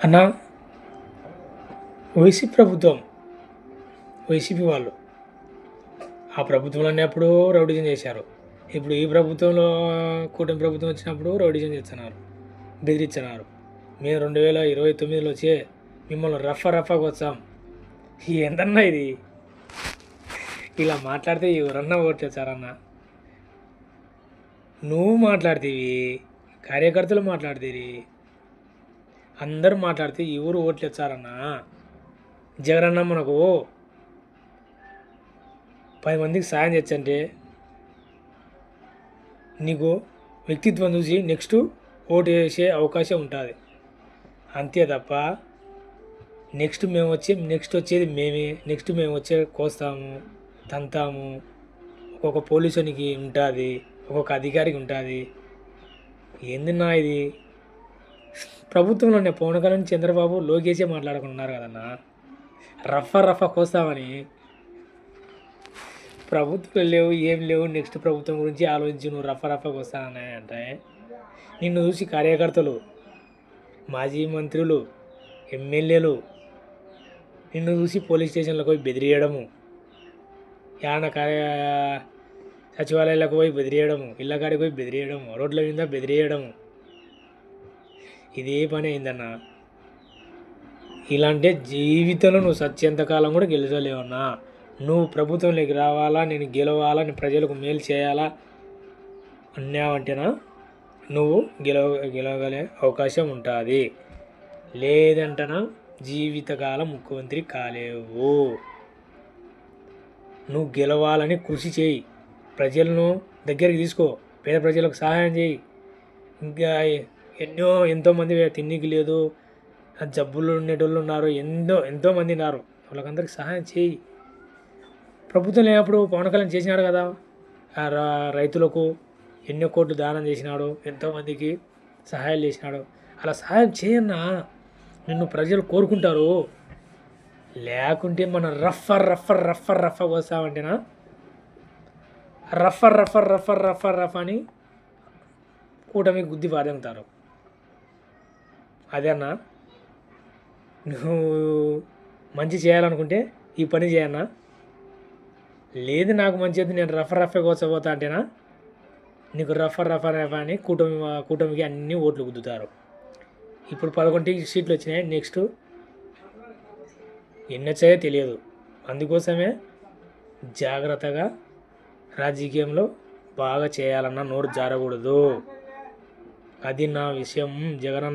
అన్న వైసీపీ వాళ్ళు ఆ ప్రభుత్వంలోనే అప్పుడు రౌడీజం చేశారు. ఇప్పుడు ఈ ప్రభుత్వంలో కూటమి ప్రభుత్వం వచ్చినప్పుడు రౌడీజం చేస్తున్నారు, బెదిరిస్తున్నారు. మేము 2029లో వచ్చే మిమ్మల్ని రఫాగా వచ్చాం. ఏందన్నా ఇది? ఇలా మాట్లాడితే ఎవరన్నా ఓట్లేచారన్న? నువ్వు మాట్లాడుతీవి, కార్యకర్తలు మాట్లాడుతీవి, అందరూ మాట్లాడితే ఎవరు ఓట్లేచారన్నా? జగనన్న మనకు 10 మందికి సాయం చేచ్చంటే నీకు వ్యక్తిత్వం చూసి నెక్స్ట్ ఓటు వేసే అవకాశం ఉంటుంది. అంతే తప్ప నెక్స్ట్ వచ్చేది మేమే, నెక్స్ట్ మేము వచ్చే కోస్తాము, తంతాము. ఒక్కొక్క పోలీసునికి ఉంటుంది, ఒక్కొక్క అధికారికి ఉంటుంది. ఏందన్నా ఇది? ప్రభుత్వంలోనే పవన్ కళ్యాణ్, చంద్రబాబు, లోకేషే మాట్లాడుకుంటున్నారు కదన్నా రఫా కోస్తామని. ప్రభుత్వం లేవు, ఏం లేవు, నెక్స్ట్ ప్రభుత్వం గురించి ఆలోచించి నువ్వు రఫాగా వస్తానని అంటే నిన్ను చూసి కార్యకర్తలు, మాజీ మంత్రులు, ఎమ్మెల్యేలు నిన్ను చూసి పోలీస్ స్టేషన్లకు పోయి బెదిరియడము, సచివాలయాలకు పోయి బెదిరియడము, ఇళ్ళకాడికి పోయి బెదిరియడము, రోడ్ల మీద బెదిరియడము. ఇదే పని అయిందన్న. ఇలాంటి జీవితంలో నువ్వు సత్యంతకాలం కూడా గెలిచలేవన్నా. నువ్వు ప్రభుత్వంలోకి రావాలా, నేను గెలవాలా, నేను ప్రజలకు మేలు చేయాలా అన్నావంటేనా నువ్వు గెలవగలే అవకాశం ఉంటుంది. లేదంటనా జీవితకాలం ముఖ్యమంత్రి కాలేవు. నువ్వు గెలవాలని కృషి చేయి, ప్రజలను దగ్గరికి తీసుకో, పేద ప్రజలకు సహాయం చేయి. ఇంకా ఎంతోమంది తిండికి లేదు, జబ్బులు ఉండేటోళ్ళు ఉన్నారు, ఎంతోమంది ఉన్నారు, వాళ్ళకందరికి సహాయం చేయి. ప్రభుత్వం లేనప్పుడు పవన్ కళ్యాణ్ చేసినాడు కదా, రైతులకు ఎన్నో కోట్లు దానం చేసినాడు, ఎంతోమందికి సహాయాలు చేసినాడు. అలా సహాయం చేయన్నా, నిన్ను ప్రజలు కోరుకుంటారు. లేకుంటే మనం రఫ్ వస్తామంటేనా రఫ్ అని కూటమి గుద్ది బాధంగుతారు. అదే అన్న, నువ్వు మంచి చేయాలనుకుంటే ఈ పని చేయన్నా. లేదు నాకు మంచిది, నేను రఫ్గా వచ్చపోతా అంటేనా నీకు రఫ్ అని కూటమికి అన్ని ఓట్లు గుద్దుతారు. ఇప్పుడు 11 సీట్లు వచ్చినాయి, నెక్స్ట్ ఎన్ని వచ్చాయో తెలియదు. అందుకోసమే జాగ్రత్తగా రాజకీయంలో బాగా చేయాలన్నా నోరు జారకూడదు. అది నా విషయం. జగనన్న